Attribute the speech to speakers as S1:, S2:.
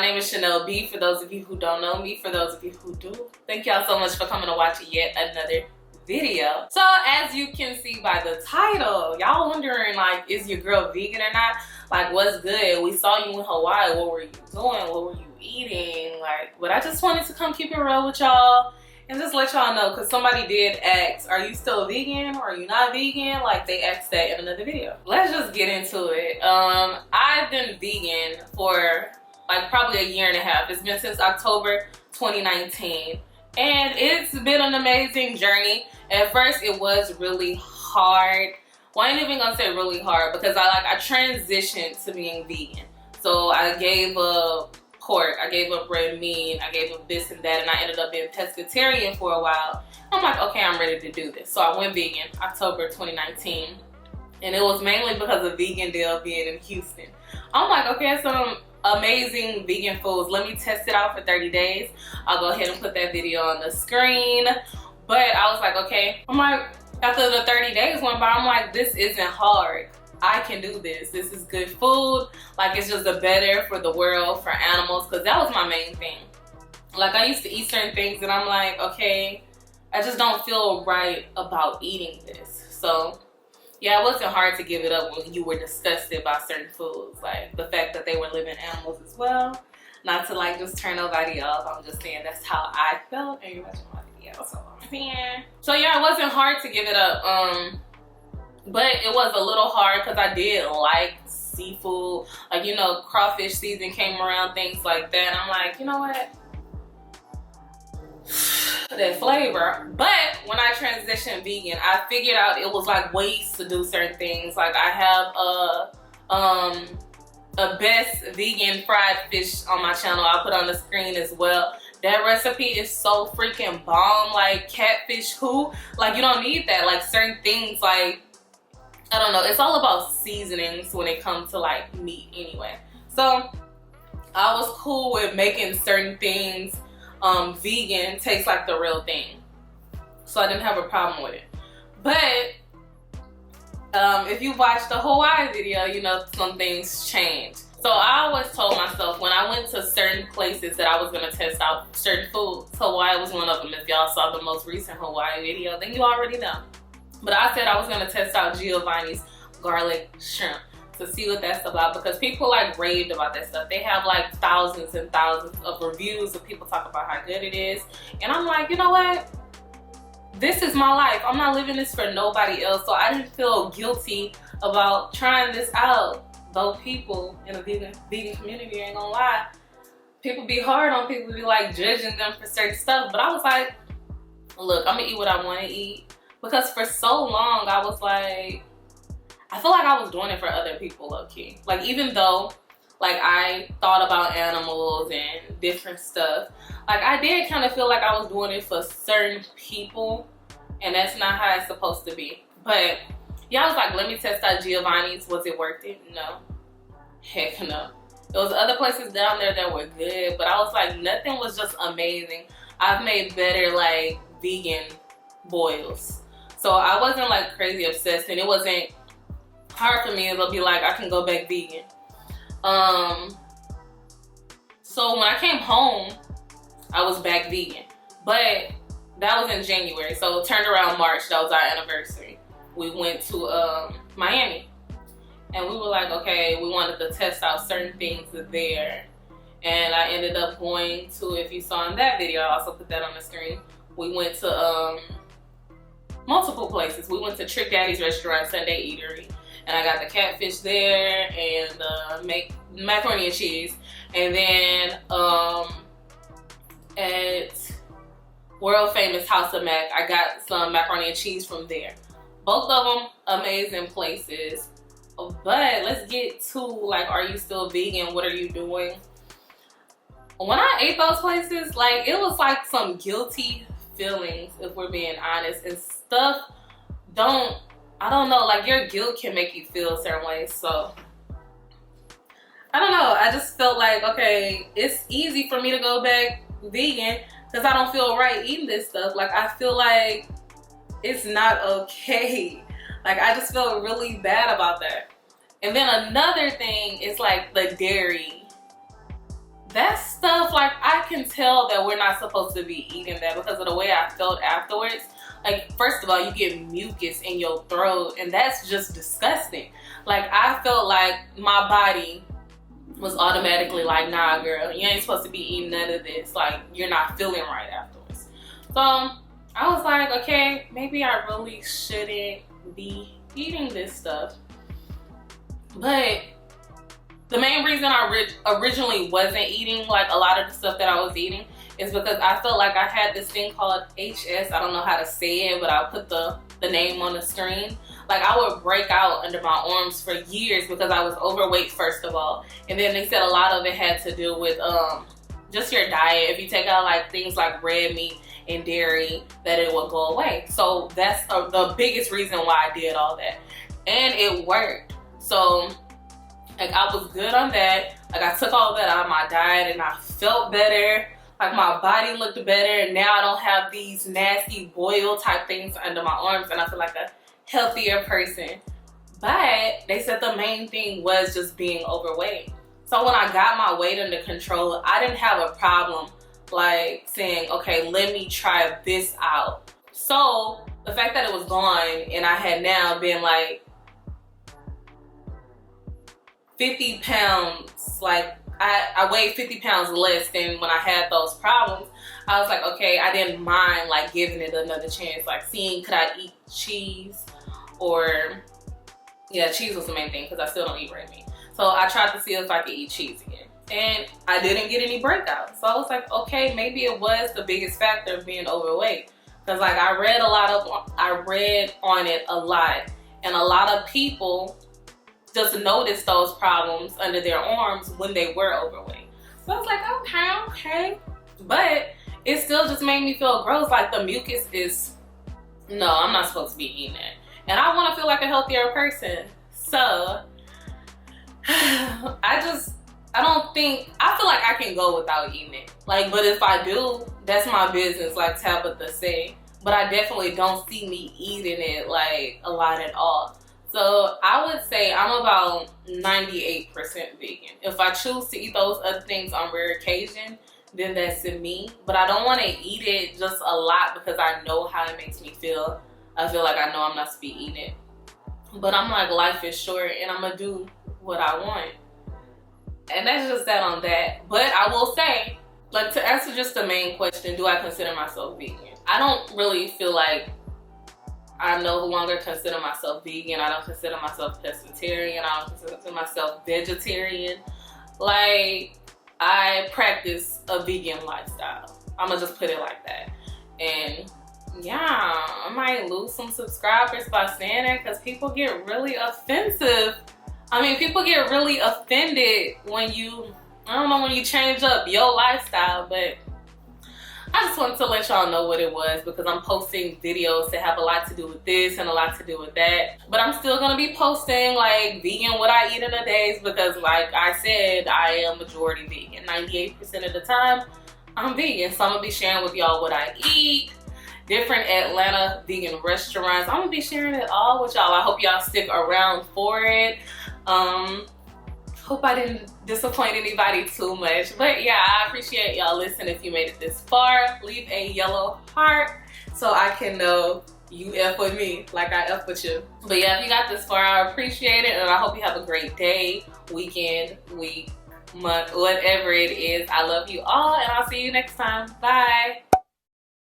S1: My name is Chanel B, for those of you who don't know me. For those of you who do, thank y'all so much for coming to watch yet another video. So as you can see by the title, y'all wondering like, is your girl vegan or not? Like, what's good? We saw you in Hawaii. What were you doing? What were you eating? Like, but I just wanted to come keep it real with y'all and just let y'all know, because somebody did ask, are you still vegan or are you not vegan? Like, they asked that in another video. Let's just get into it. I've been vegan for like probably a year and a half. It's been since October 2019. And it's been an amazing journey. At first, it was really hard. Well, I ain't even gonna say really hard, because I transitioned to being vegan. So I gave up pork, I gave up red meat, I gave up this and that, and I ended up being pescatarian for a while. I'm like, okay, I'm ready to do this. So I went vegan October 2019, and it was mainly because of Vegan Deal being in Houston. I'm like, okay, some amazing vegan foods. Let me test it out for 30 days. I'll go ahead and put that video on the screen. But I was like, okay, I'm like, after the 30 days went by, I'm like, this isn't hard. I can do this. This is good food. Like, it's just a better for the world, for animals, because that was my main thing. Like, I used to eat certain things and I'm like, okay, I just don't feel right about eating this. So yeah, it wasn't hard to give it up when you were disgusted by certain foods. Like the fact that they were living animals as well. Not to like just turn nobody off. I'm just saying that's how I felt. And you're watching my video, so I'm saying. So yeah, it wasn't hard to give it up. But it was a little hard because I did like seafood. Like, you know, crawfish season came around, things like that. And I'm like, you know what? That flavor. But when I transitioned vegan, I figured out it was like ways to do certain things. Like, I have a best vegan fried fish on my channel. I'll put on the screen as well. That recipe is so freaking bomb. Like, catfish who? Like, you don't need that. Like, certain things, like, I don't know. It's all about seasonings when it comes to like meat anyway. So I was cool with making certain things vegan taste like the real thing. So I didn't have a problem with it. But if you watch the Hawaii video, you know some things changed. So I always told myself when I went to certain places that I was gonna test out certain foods. Hawaii was one of them. If y'all saw the most recent Hawaii video, then you already know. But I said I was gonna test out Giovanni's garlic shrimp to see what that's about, because people like raved about that stuff. They have like thousands and thousands of reviews of people talk about how good it is. And I'm like, you know what? This is my life. I'm not living this for nobody else. So I didn't feel guilty about trying this out. Though people in the vegan community, ain't gonna lie, people be hard on people, be like judging them for certain stuff. But I was like, look, I'm gonna eat what I wanna eat. Because for so long, I was like, I feel like I was doing it for other people, low-key. Like, even though, like, I thought about animals and different stuff, like, I did kind of feel like I was doing it for certain people, and that's not how it's supposed to be. But, yeah, I was like, let me test out Giovanni's. Was it worth it? No. Heck no. There was other places down there that were good, but I was like, nothing was just amazing. I've made better, like, vegan boils. So I wasn't like crazy obsessed, and it wasn't hard for me to be like, I can go back vegan. So when I came home, I was back vegan. But that was in January, so it turned around March, that was our anniversary. We went to Miami, and we were like, okay, we wanted to test out certain things there. And I ended up going to, if you saw in that video, I also put that on the screen, we went to multiple places. We went to Trick Daddy's restaurant, Sunday Eatery, and I got the catfish there and macaroni and cheese. And then at world famous House of Mac, I got some macaroni and cheese from there. Both of them amazing places. But let's get to like, are you still vegan? What are you doing? When I ate those places, like, it was like some guilty feelings, if we're being honest, and stuff I don't know, like, your guilt can make you feel a certain way. So I don't know, I just felt like, okay, it's easy for me to go back vegan because I don't feel right eating this stuff. Like, I feel like it's not okay. Like, I just feel really bad about that. And then another thing is like the dairy that stuff, like, I can tell that we're not supposed to be eating that because of the way I felt afterwards. Like, first of all, you get mucus in your throat, and that's just disgusting. Like, I felt like my body was automatically like, nah, girl, you ain't supposed to be eating none of this. Like, you're not feeling right afterwards. So I was like, okay, maybe I really shouldn't be eating this stuff. But the main reason I originally wasn't eating like a lot of the stuff that I was eating is because I felt like I had this thing called HS. I don't know how to say it, but I'll put the name on the screen. Like, I would break out under my arms for years because I was overweight, first of all. And then they said a lot of it had to do with just your diet. If you take out like things like red meat and dairy, that it would go away. So that's the biggest reason why I did all that. And it worked. So like, I was good on that. Like, I took all that out of my diet and I felt better. Like, my body looked better. And now I don't have these nasty boil type things under my arms, and I feel like a healthier person. But they said the main thing was just being overweight. So when I got my weight under control, I didn't have a problem like saying, okay, let me try this out. So the fact that it was gone and I had now been like 50 pounds, like I weighed 50 pounds less than when I had those problems. I was like, okay, I didn't mind like giving it another chance, like seeing could I eat cheese, or yeah, cheese was the main thing because I still don't eat red meat. So I tried to see if I could eat cheese again, and I didn't get any breakouts. So I was like, okay, maybe it was the biggest factor of being overweight, because like I read on it a lot, and a lot of people just noticed those problems under their arms when they were overweight. So I was like, okay. But it still just made me feel gross. Like, the mucus is, no, I'm not supposed to be eating it. And I want to feel like a healthier person. So I feel like I can go without eating it. Like, but if I do, that's my business, like Tabitha said. But I definitely don't see me eating it like a lot at all. So I would say I'm about 98% vegan. If I choose to eat those other things on rare occasion, then that's in me. But I don't want to eat it just a lot because I know how it makes me feel. I feel like I know I'm not supposed to be eating it. But I'm like, life is short and I'm going to do what I want. And that's just that on that. But I will say, like, to answer just the main question, do I consider myself vegan? I don't really feel like I no longer consider myself vegan. I don't consider myself pescatarian. I don't consider myself vegetarian. Like, I practice a vegan lifestyle. I'm gonna just put it like that. And yeah, I might lose some subscribers by saying that because people get really offensive. I mean, people get really offended when you, I don't know, when you change up your lifestyle, but I just wanted to let y'all know what it was because I'm posting videos that have a lot to do with this and a lot to do with that. But I'm still gonna be posting like vegan what I eat in a day because, like I said, I am majority vegan. 98% of the time, I'm vegan. So I'm gonna be sharing with y'all what I eat, different Atlanta vegan restaurants. I'm gonna be sharing it all with y'all. I hope y'all stick around for it. Hope I didn't disappoint anybody too much. But yeah, I appreciate y'all listening. If you made it this far, leave a yellow heart so I can know you F with me like I F with you. But yeah, if you got this far, I appreciate it. And I hope you have a great day, weekend, week, month, whatever it is. I love you all and I'll see you next time. Bye.